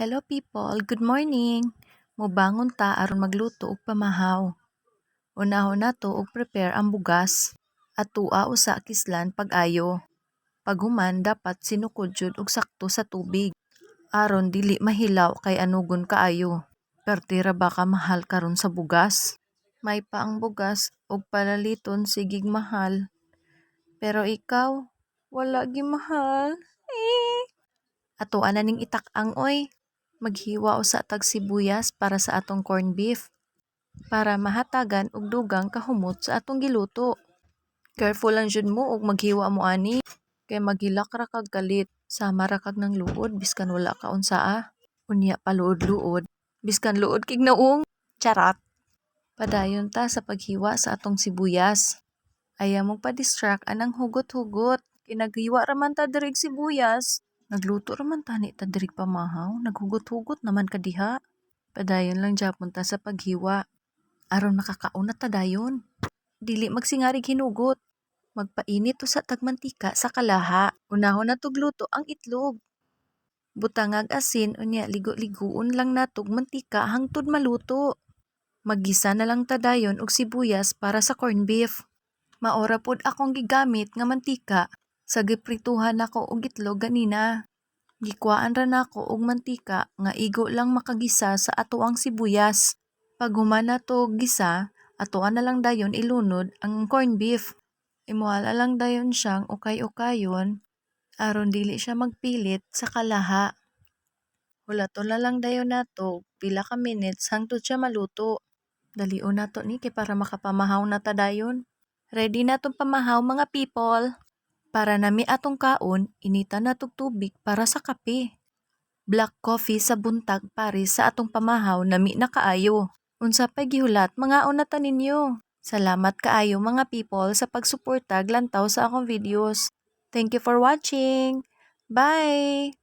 Hello people, good morning. Mobangon ta aron magluto og pamahaw. Unahon nato og prepare ang bugas at tua usa kislan pag-ayo. Paghuman dapat sinukod jud og sakto sa tubig aron dili mahilaw kay anugon kaayo. Pertira ba ka mahal karon sa bugas? May pa ang bugas og palaliton sigig mahal. Pero ikaw, wala gi mahal. Ato ana ning itak-ang oy. Maghiwa usa tag sibuyas para sa atong corn beef para mahatagan og dugang kahumot sa atong giluto. Careful lang jud mo og maghiwa mo ani kay maghilak ra kag galit sama ra kag ng luod biskan wala ka unsaa. Unya pa luod-luod biskan luod kig naong. Charot. Padayon ta sa paghiwa sa atong sibuyas. Ayaw mong pa-distract anang hugot-hugot. Kinaghiwa raman ta dirig sibuyas. Nagluto raman tani ta dirig pamahaw. Naghugot-hugot naman ka diha. Padayon lang japon ta sa paghiwa. Aron makakauna ta dayon. Dili magsingarig hinugot. Magpainit sa tagmantika sa kalaha. Unahon na tugluto ang itlog. Butangag asin unya ligo-ligoon lang natog mantika hangtod maluto. Maggisa na lang ta dayon og sibuyas para sa corn beef. Maora pod akong gigamit nga mantika sa giprituhan nako og itlog ganina. Gikwaan ra nako og mantika nga igo lang makagisa sa atoang sibuyas. Pag human nato gisa, atoan na lang dayon ilunod ang corn beef. Imuhala lang dayon siyang ukay-ukayon aron dili siya magpilit sa kalaha. Hulaton na lang dayon nato pila ka minutes hangtod siya maluto. Dalion nato ni kay para makapamahaw na ta dayon. Ready na tong pamahaw mga people. Para nami atong kaon, inita na tog tubig para sa kape. Black coffee sa buntag pares sa atong pamahaw nami na kaayo. Unsa pay gihulat mga una ta ninyo. Salamat kaayo mga people sa pagsuporta glantaw sa akong videos. Thank you for watching. Bye!